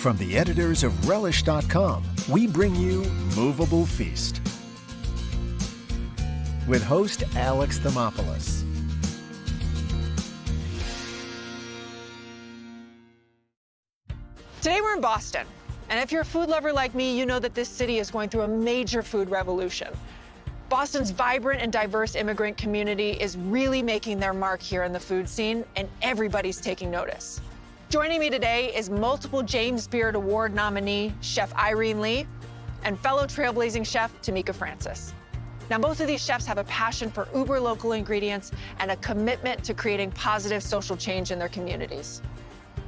From the editors of Relish.com, we bring you Moveable Feast with host Alex Thomopoulos. Today we're in Boston, and if you're a food lover like me, you know that this city is going through a major food revolution. Boston's vibrant and diverse immigrant community is really making their mark here in the food scene, and everybody's taking notice. Joining me today is multiple James Beard Award nominee Chef Irene Lee and fellow trailblazing chef Tamika Francis. Now, both of these chefs have a passion for uber local ingredients and a commitment to creating positive social change in their communities.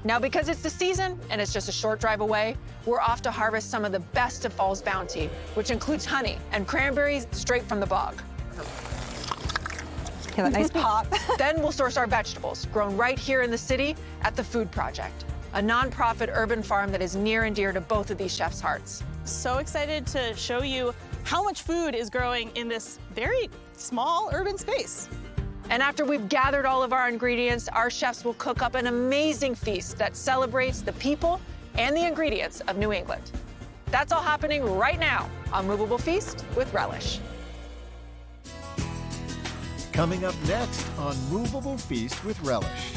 Now, because it's the season and it's just a short drive away, we're off to harvest some of the best of fall's bounty, which includes honey and cranberries straight from the bog. Get that nice pop. Then we'll source our vegetables, grown right here in the city at the Food Project, a nonprofit urban farm that is near and dear to both of these chefs' hearts. So excited to show you how much food is growing in this very small urban space. And after we've gathered all of our ingredients, our chefs will cook up an amazing feast that celebrates the people and the ingredients of New England. That's all happening right now on Moveable Feast with Relish. Coming up next on Moveable Feast with Relish.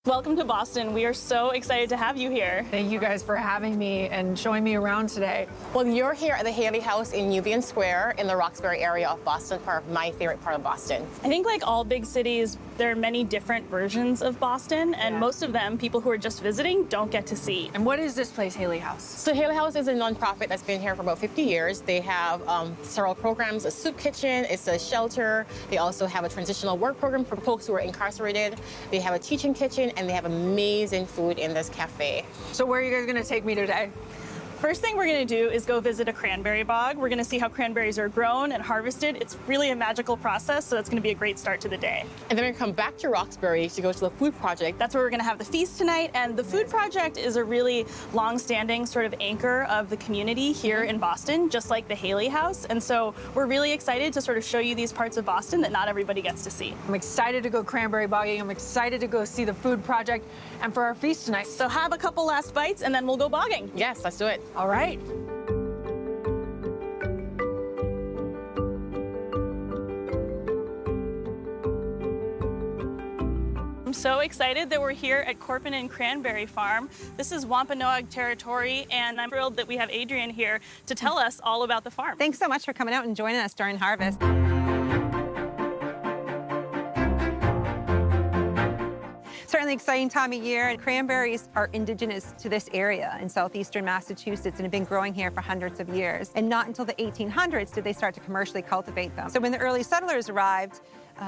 Welcome to Boston. We are so excited to have you here. Thank you guys for having me and showing me around today. Well, you're here at the Haley House in Union Square in the Roxbury area of Boston, part of my favorite part of Boston. I think like all big cities, there are many different versions of Boston, and most of them, people who are just visiting, don't get to see. And what is this place, Haley House? So Haley House is a nonprofit that's been here for about 50 years. They have several programs, a soup kitchen, it's a shelter. They also have a transitional work program for folks who are incarcerated. They have a teaching kitchen, and they have amazing food in this cafe. So where are you guys gonna take me today? First thing we're gonna do is go visit a cranberry bog. We're gonna see how cranberries are grown and harvested. It's really a magical process, so it's gonna be a great start to the day. And then we're gonna come back to Roxbury to go to the Food Project. That's where we're gonna have the feast tonight, and the Food Project is a really long-standing sort of anchor of the community here in Boston, just like the Haley House. And so we're really excited to sort of show you these parts of Boston that not everybody gets to see. I'm excited to go cranberry bogging. I'm excited to go see the Food Project and for our feast tonight. So have a couple last bites, and then we'll go bogging. Yes, let's do it. All right. I'm so excited that we're here at Corpin and Cranberry Farm. This is Wampanoag territory, and I'm thrilled that we have Adrienne here to tell us all about the farm. Thanks so much for coming out and joining us during harvest. Certainly exciting time of year, and cranberries are indigenous to this area in southeastern Massachusetts and have been growing here for hundreds of years. And not until the 1800s did they start to commercially cultivate them. So when the early settlers arrived,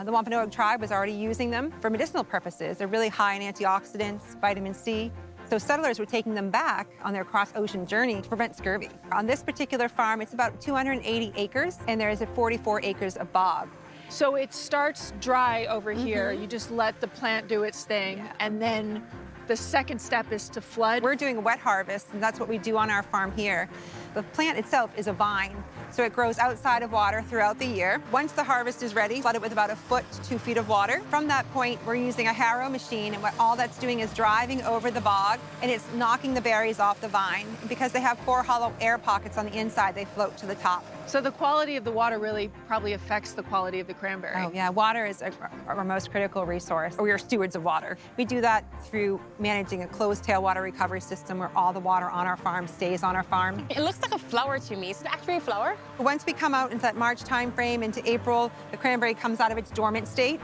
the Wampanoag tribe was already using them for medicinal purposes. They're really high in antioxidants, vitamin C. So settlers were taking them back on their cross-ocean journey to prevent scurvy. On this particular farm, it's about 280 acres, and there is 44 acres of bog. So it starts dry over here. You just let the plant do its thing. And then the second step is to flood. We're doing a wet harvest, and that's what we do on our farm here. The plant itself is a vine, so it grows outside of water throughout the year. Once the harvest is ready, flood it with about 1 foot to 2 feet of water. From that point, we're using a harrow machine, and all that's doing is driving over the bog, and it's knocking the berries off the vine. And because they have 4 hollow air pockets on the inside, they float to the top. So the quality of the water really probably affects the quality of the cranberry. Oh yeah, water is our most critical resource. We are stewards of water. We do that through managing a closed tail water recovery system where all the water on our farm stays on our farm. It looks like a flower to me. Is it actually a flower? Once we come out into that March time frame into April, the cranberry comes out of its dormant state.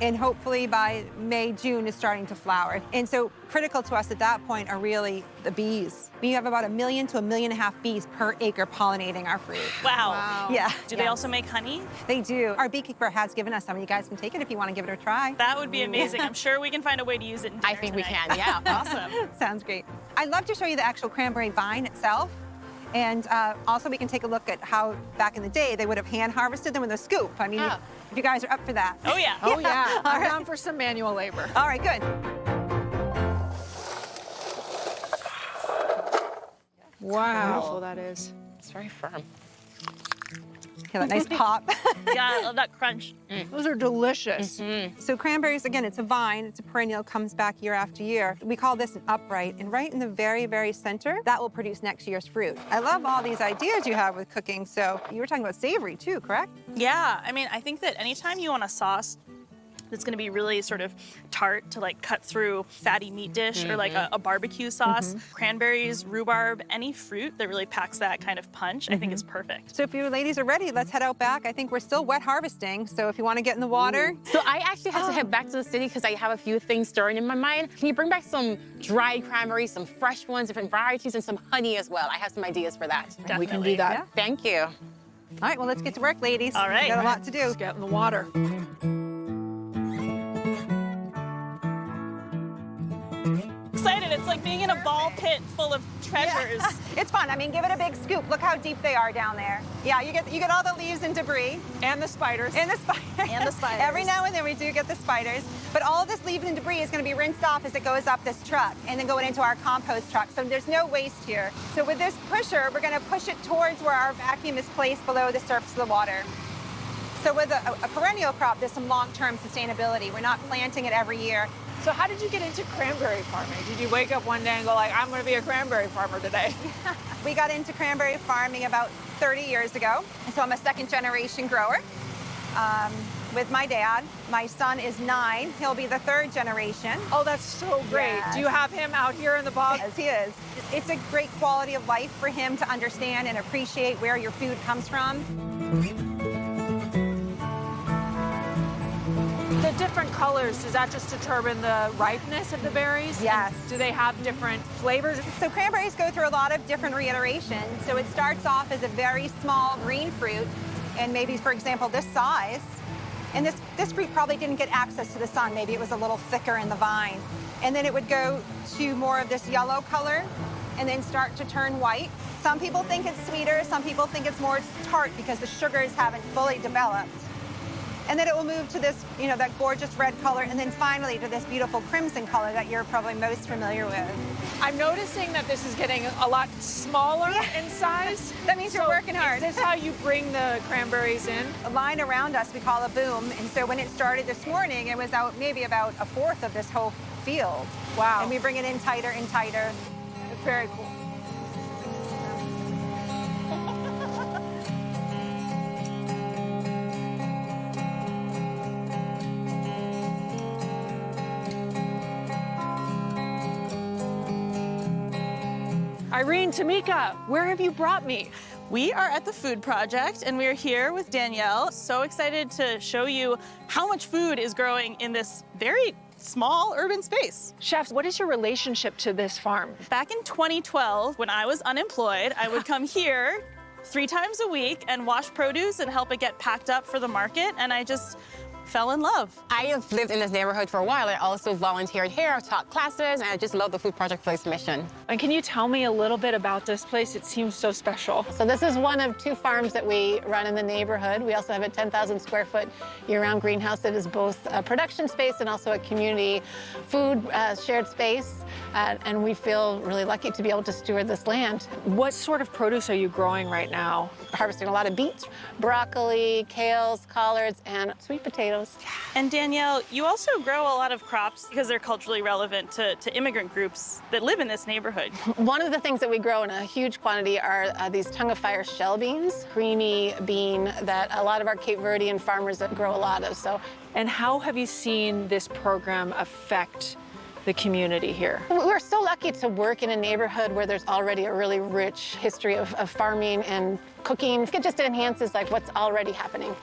And hopefully by May, June, it's starting to flower. And so critical to us at that point are really the bees. We have about 1 million to 1.5 million bees per acre pollinating our fruit. Wow. Yeah. Do they also make honey? They do. Our beekeeper has given us some. You guys can take it if you want to give it a try. That would be amazing. I'm sure we can find a way to use it in dinner I think we tonight. can, yeah. Awesome. Sounds great. I'd love to show you the actual cranberry vine itself. And also we can take a look at how back in the day they would have hand harvested them with a scoop. I mean, if you guys are up for that. Oh yeah. Oh yeah, I'm right. down for some manual labor. All right, good. Wow. How beautiful that is. It's very firm. Feel that nice pop. Yeah, I love that crunch. Those are delicious. So cranberries, again, it's a vine, it's a perennial, comes back year after year. We call this an upright, and right in the very, very center, that will produce next year's fruit. I love all these ideas you have with cooking. So you were talking about savory too, correct? Yeah, I mean, I think that anytime you want a sauce that's gonna be really sort of tart to like cut through fatty meat dish or like a barbecue sauce, cranberries, rhubarb, any fruit that really packs that kind of punch, I think is perfect. So if you ladies are ready, let's head out back. I think we're still wet harvesting, so if you want to get in the water. So I actually have to head back to the city because I have a few things stirring in my mind. Can you bring back some dried cranberries, some fresh ones, different varieties, and some honey as well? I have some ideas for that. Definitely. We can do that. Yeah. Thank you. All right, well, let's get to work, ladies. All right. We got a lot to do. Let's get in the water. Excited, it's like being in a ball pit full of treasures. It's fun. I mean, give it a big scoop. Look how deep they are down there. Yeah, you get all the leaves and debris. And the spiders. And the spiders. And the spiders. Every now and then we do get the spiders. But all of this leaves and debris is going to be rinsed off as it goes up this truck and then going into our compost truck. So there's no waste here. So with this pusher, we're going to push it towards where our vacuum is placed below the surface of the water. So with a perennial crop, there's some long-term sustainability. We're not planting it every year. So how did you get into cranberry farming? Did you wake up one day and go like, I'm going to be a cranberry farmer today? We got into cranberry farming about 30 years ago. And so I'm a second-generation grower with my dad. My son is 9. He'll be the 3rd generation. Oh, that's so great. Yes. Do you have him out here in the bog? Yes, he is. It's a great quality of life for him to understand and appreciate where your food comes from. The different colors, does that just determine the ripeness of the berries? Yes. And do they have different flavors? So cranberries go through a lot of different reiterations. So it starts off as a very small green fruit, and maybe, for example, this size. And this fruit probably didn't get access to the sun. Maybe it was a little thicker in the vine. And then it would go to more of this yellow color and then start to turn white. Some people think it's sweeter, some people think it's more tart because the sugars haven't fully developed. And then it will move to this, you know, that gorgeous red color, and then finally to this beautiful crimson color that you're probably most familiar with. I'm noticing that this is getting a lot smaller in size. That means you're working hard. Is this how you bring the cranberries in? A line around us we call a boom, and so when it started this morning, it was out maybe about 1/4 of this whole field. Wow. And we bring it in tighter and tighter. It's very cool. Irene, Tamika, where have you brought me? We are at the Food Project, and we are here with Danielle. So excited to show you how much food is growing in this very small urban space. Chefs, what is your relationship to this farm? Back in 2012, when I was unemployed, I would come here 3 times a week and wash produce and help it get packed up for the market, and I just fell in love. I have lived in this neighborhood for a while. I also volunteered here, I've taught classes, and I just love the Food Project for its mission. And can you tell me a little bit about this place? It seems so special. So this is one of 2 farms that we run in the neighborhood. We also have a 10,000 square foot year-round greenhouse that is both a production space and also a community food shared space. And we feel really lucky to be able to steward this land. What sort of produce are you growing right now? Harvesting a lot of beets, broccoli, kales, collards, and sweet potatoes. And Danielle, you also grow a lot of crops because they're culturally relevant to immigrant groups that live in this neighborhood. One of the things that we grow in a huge quantity are these tongue of fire shell beans, creamy bean that a lot of our Cape Verdean farmers grow a lot of. So, and how have you seen this program affect the community here? We're so lucky to work in a neighborhood where there's already a really rich history of farming and cooking. It just enhances like what's already happening.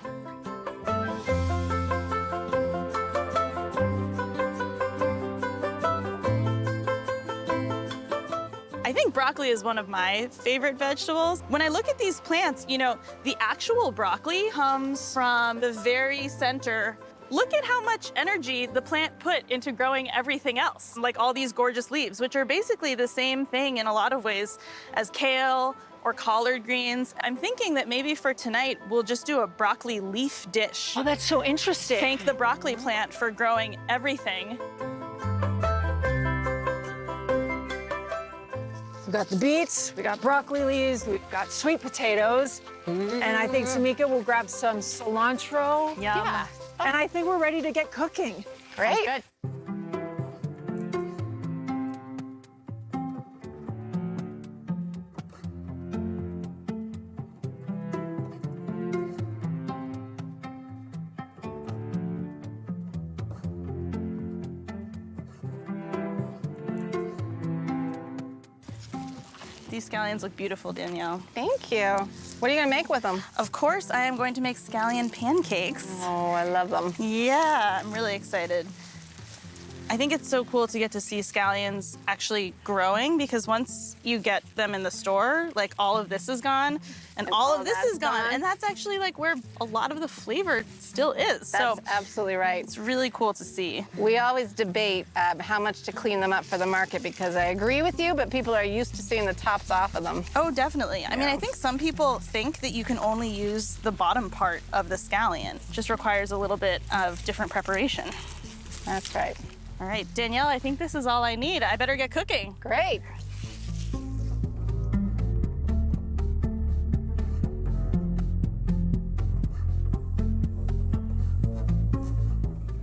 I think broccoli is one of my favorite vegetables. When I look at these plants, you know, the actual broccoli comes from the very center. Look at how much energy the plant put into growing everything else, like all these gorgeous leaves, which are basically the same thing in a lot of ways as kale or collard greens. I'm thinking that maybe for tonight, we'll just do a broccoli leaf dish. Oh, that's so interesting. Thank the broccoli plant for growing everything. We got the beets, we got broccoli leaves, we've got sweet potatoes, and I think Tamika will grab some cilantro. Yum. Yeah. And I think we're ready to get cooking. Great. Good. These scallions look beautiful, Danielle. Thank you. What are you gonna make with them? Of course, I am going to make scallion pancakes. Oh, I love them. Yeah, I'm really excited. I think it's so cool to get to see scallions actually growing, because once you get them in the store, like all of this is gone and all of this that's is gone. gone. And that's actually like where a lot of the flavor still is. That's So absolutely right. it's really cool to see. We always debate how much to clean them up for the market, because I agree with you, but people are used to seeing the tops off of them. Oh, definitely. I mean, I think some people think that you can only use the bottom part of the scallion. Just requires a little bit of different preparation. That's right. All right, Danielle, I think this is all I need. I better get cooking. Great.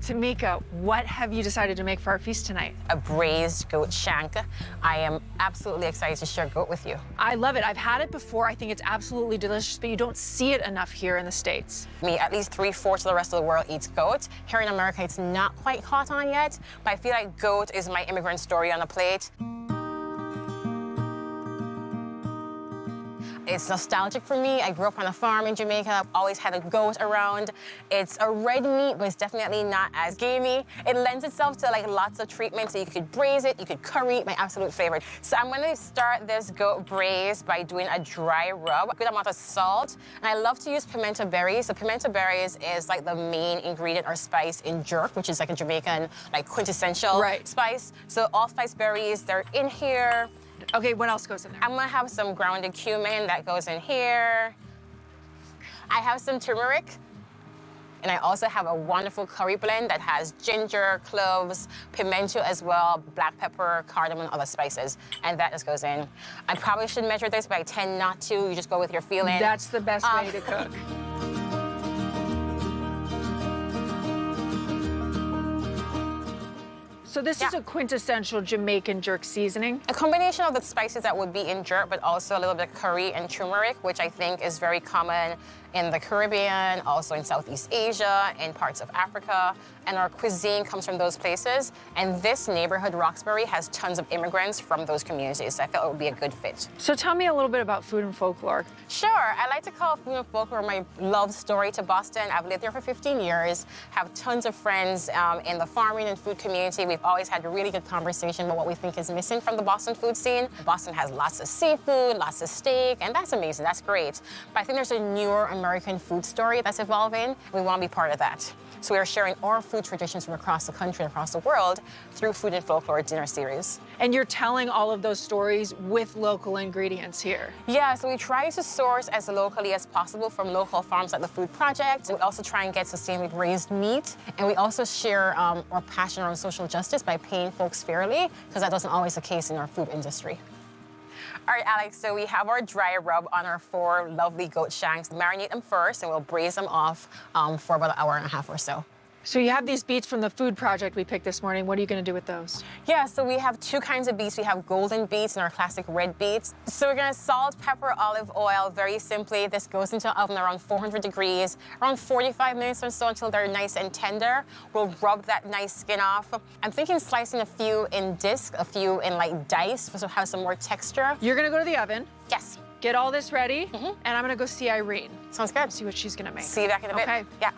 Tamika, what have you decided to make for our feast tonight? A braised goat shank. I am absolutely excited to share goat with you. I love it. I've had it before. I think it's absolutely delicious, but you don't see it enough here in the States. At least 3/4 of the rest of the world eats goat. Here in America, it's not quite caught on yet, but I feel like goat is my immigrant story on a plate. It's nostalgic for me. I grew up on a farm in Jamaica. I've always had a goat around. It's a red meat, but it's definitely not as gamey. It lends itself to like lots of treatments. So you could braise it, you could curry it, my absolute favorite. So I'm gonna start this goat braise by doing a dry rub, a good amount of salt. And I love to use pimento berries. So pimento berries is like the main ingredient or spice in jerk, which is like a Jamaican like quintessential spice. So allspice berries, they're in here. Okay, what else goes in there? I'm gonna have some grounded cumin that goes in here. I have some turmeric. And I also have a wonderful curry blend that has ginger, cloves, pimento as well, black pepper, cardamom, and other spices. And that just goes in. I probably should measure this, but I tend not to. You just go with your feeling. That's the best way to cook. So this is a quintessential Jamaican jerk seasoning. A combination of the spices that would be in jerk, but also a little bit of curry and turmeric, which I think is very common in the Caribbean, also in Southeast Asia, in parts of Africa. And our cuisine comes from those places. And this neighborhood, Roxbury, has tons of immigrants from those communities. So I felt it would be a good fit. So tell me a little bit about food and folklore. Sure, I like to call food and folklore my love story to Boston. I've lived there for 15 years, have tons of friends in the farming and food community. We've always had a really good conversation about what we think is missing from the Boston food scene. Boston has lots of seafood, lots of steak, and that's amazing, that's great. But I think there's a newer American food story that's evolving. We want to be part of that. So we are sharing our food traditions from across the country and across the world through Food and Folklore dinner series. And you're telling all of those stories with local ingredients here. Yeah, so we try to source as locally as possible from local farms like the Food Project. We also try and get sustainably raised meat. And we also share our passion around social justice by paying folks fairly, because that doesn't always the case in our food industry. All right, Alex, so we have our dry rub on our 4 lovely goat shanks. Marinate them first, and we'll braise them off for about an hour and a half or so. So you have these beets from the Food Project we picked this morning. What are you going to do with those? Yeah, so we have 2 kinds of beets. We have golden beets and our classic red beets. So we're going to salt, pepper, olive oil, very simply. This goes into the oven around 400 degrees, around 45 minutes or so until they're nice and tender. We'll rub that nice skin off. I'm thinking slicing a few in disc, a few in like dice, so have some more texture. You're going to go to the oven. Yes. Get all this ready, and I'm going to go see Irene. Sounds good. See what she's going to make. See you back in a bit. Okay. Yeah.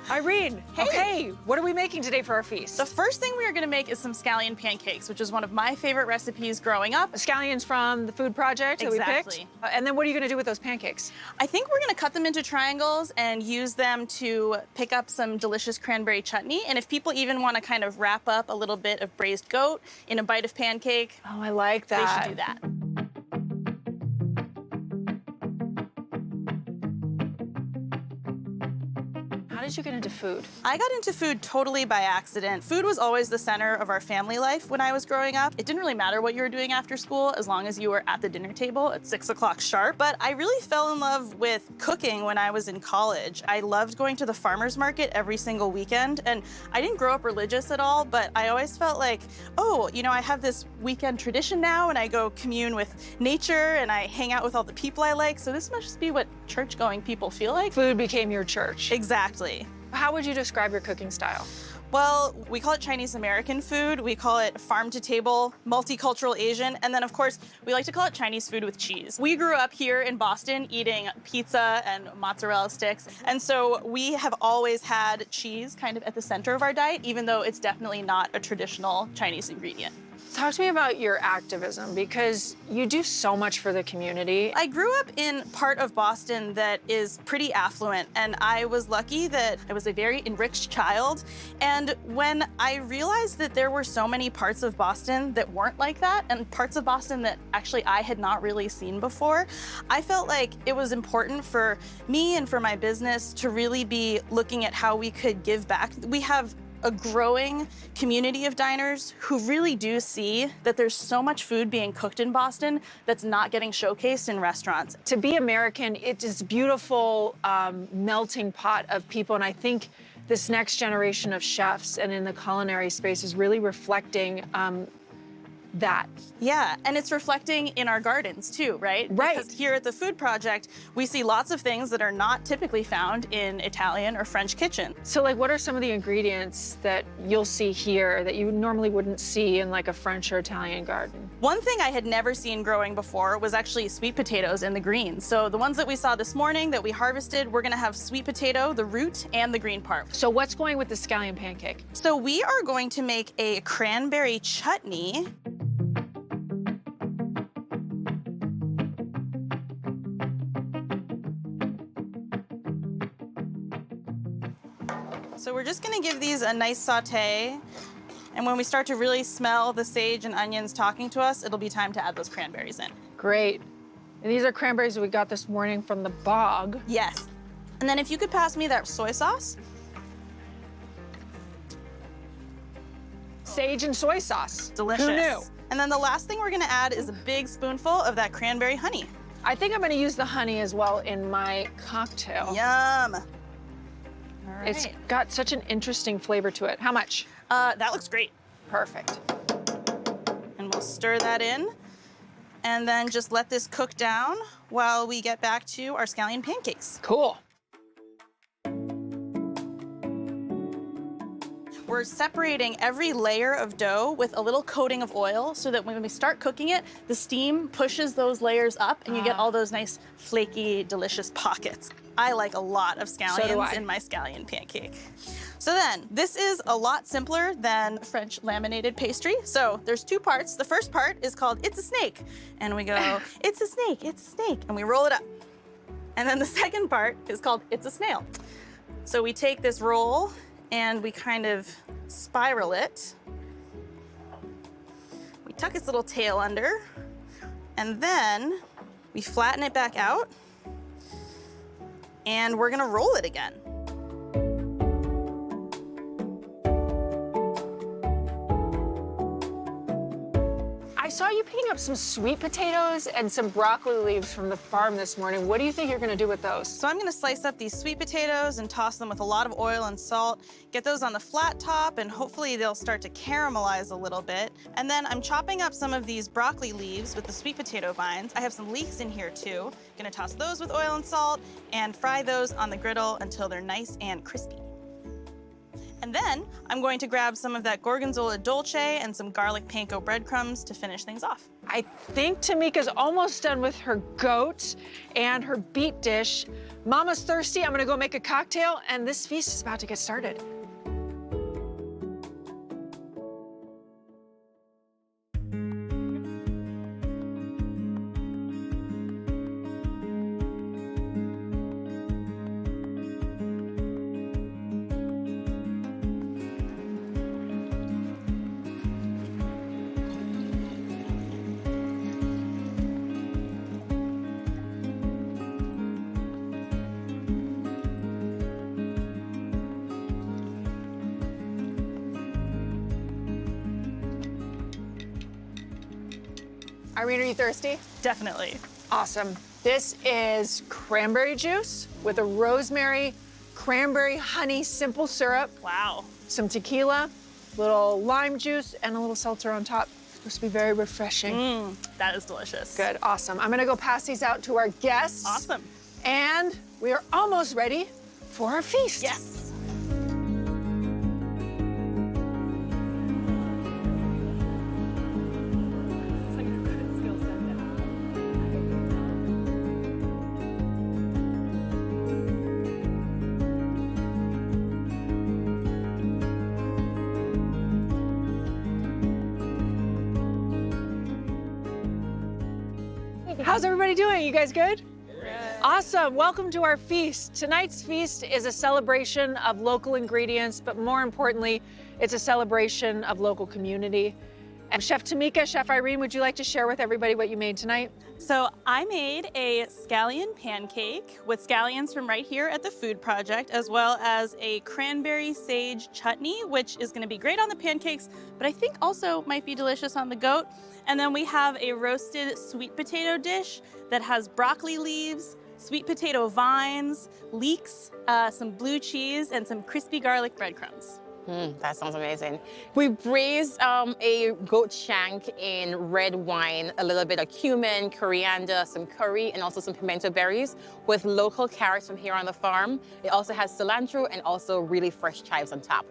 Irene, okay, what are we making today for our feast? The first thing we are gonna make is some scallion pancakes, which is one of my favorite recipes growing up. Scallions from the Food Project that we picked? And then what are you gonna do with those pancakes? I think we're gonna cut them into triangles and use them to pick up some delicious cranberry chutney. And if people even wanna kind of wrap up a little bit of braised goat in a bite of pancake, oh, I like that. They should do that. How did you get into food? I got into food totally by accident. Food was always the center of our family life when I was growing up. It didn't really matter what you were doing after school as long as you were at the dinner table at 6 o'clock sharp. But I really fell in love with cooking when I was in college. I loved going to the farmer's market every single weekend. And I didn't grow up religious at all, but I always felt like, oh, you know, I have this weekend tradition now and I go commune with nature and I hang out with all the people I like. So this must just be what church-going people feel like. Food became your church. Exactly. How would you describe your cooking style? Well, we call it Chinese American food. We call it farm to table, multicultural Asian. And then of course, we like to call it Chinese food with cheese. We grew up here in Boston eating pizza and mozzarella sticks. And so we have always had cheese kind of at the center of our diet, even though it's definitely not a traditional Chinese ingredient. Talk to me about your activism, because you do so much for the community. I grew up in part of Boston that is pretty affluent, and I was lucky that I was a very enriched child. And when I realized that there were so many parts of Boston that weren't like that, and parts of Boston that actually I had not really seen before, I felt like it was important for me and for my business to really be looking at how we could give back. We have a growing community of diners who really do see that there's so much food being cooked in Boston that's not getting showcased in restaurants. To be American, it is a beautiful melting pot of people, and I think this next generation of chefs and in the culinary space is really reflecting that. Yeah, and it's reflecting in our gardens too, right? Right. Because here at the Food Project, we see lots of things that are not typically found in Italian or French kitchen. So like, what are some of the ingredients that you'll see here that you normally wouldn't see in like a French or Italian garden? One thing I had never seen growing before was actually sweet potatoes in the greens. So the ones that we saw this morning that we harvested, we're gonna have sweet potato, the root, and the green part. So what's going with the scallion pancake? So we are going to make a cranberry chutney. So we're just gonna give these a nice saute. And when we start to really smell the sage and onions talking to us, it'll be time to add those cranberries in. Great. And these are cranberries that we got this morning from the bog. Yes. And then if you could pass me that soy sauce. Sage and soy sauce. Delicious. Who knew? And then the last thing we're gonna add is a big spoonful of that cranberry honey. I think I'm gonna use the honey as well in my cocktail. Yum. All right. It's got such an interesting flavor to it. How much? That looks great. Perfect. And we'll stir that in. And then just let this cook down while we get back to our scallion pancakes. Cool. We're separating every layer of dough with a little coating of oil so that when we start cooking it, the steam pushes those layers up and you get all those nice, flaky, delicious pockets. I like a lot of scallions in my scallion pancake. So then, this is a lot simpler than French laminated pastry. So there's two parts. The first part is called It's a Snake. And we go, it's a snake, it's a snake. And we roll it up. And then the second part is called It's a Snail. So we take this roll and we kind of spiral it. We tuck its little tail under, and then we flatten it back out, and we're gonna roll it again. I saw you picking up some sweet potatoes and some broccoli leaves from the farm this morning. What do you think you're gonna do with those? So I'm gonna slice up these sweet potatoes and toss them with a lot of oil and salt, get those on the flat top, and hopefully they'll start to caramelize a little bit. And then I'm chopping up some of these broccoli leaves with the sweet potato vines. I have some leeks in here too. Gonna toss those with oil and salt and fry those on the griddle until they're nice and crispy. And then I'm going to grab some of that gorgonzola dolce and some garlic panko breadcrumbs to finish things off. I think Tamika's almost done with her goat and her beet dish. Mama's thirsty, I'm gonna go make a cocktail, and this feast is about to get started. Irene, are you thirsty? Definitely. Awesome. This is cranberry juice with a rosemary, cranberry honey simple syrup, Wow. some tequila, little lime juice, and a little seltzer on top. It's supposed to be very refreshing. That is delicious. Good, awesome. I'm gonna go pass these out to our guests. Awesome. And we are almost ready for our feast. Yes. How's everybody doing? You guys good? Awesome. Welcome to our feast. Tonight's feast is a celebration of local ingredients, but more importantly, it's a celebration of local community. And Chef Tamika, Chef Irene, would you like to share with everybody what you made tonight? So I made a scallion pancake with scallions from right here at the Food Project, as well as a cranberry sage chutney, which is going to be great on the pancakes, but I think also might be delicious on the goat. And then we have a roasted sweet potato dish that has broccoli leaves, sweet potato vines, leeks, some blue cheese, and some crispy garlic breadcrumbs. That sounds amazing. We braised a goat shank in red wine, a little bit of cumin, coriander, some curry, and also some pimento berries with local carrots from here on the farm. It also has cilantro and also really fresh chives on top.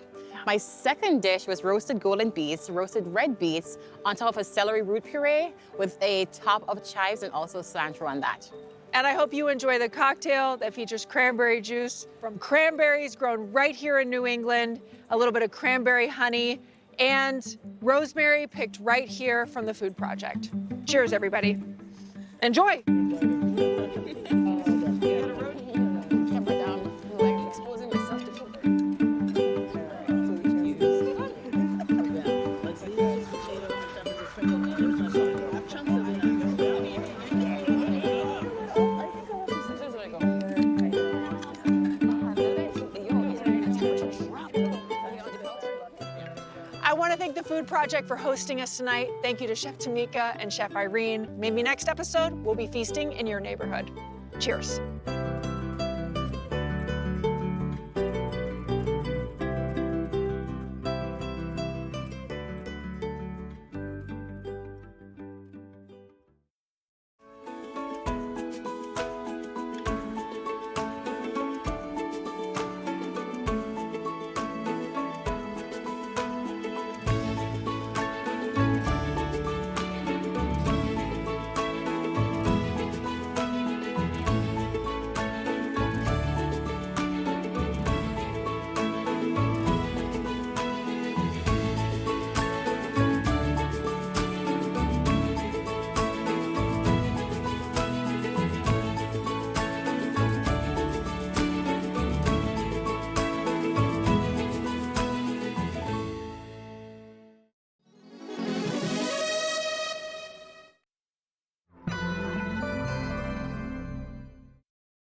My second dish was roasted golden beets, roasted red beets on top of a celery root puree with a top of chives and also cilantro on that. And I hope you enjoy the cocktail that features cranberry juice from cranberries grown right here in New England, a little bit of cranberry honey, and rosemary picked right here from the Food Project. Cheers, everybody. Enjoy. I want to thank the Food Project for hosting us tonight. Thank you to Chef Tamika and Chef Irene. Maybe next episode, we'll be feasting in your neighborhood. Cheers.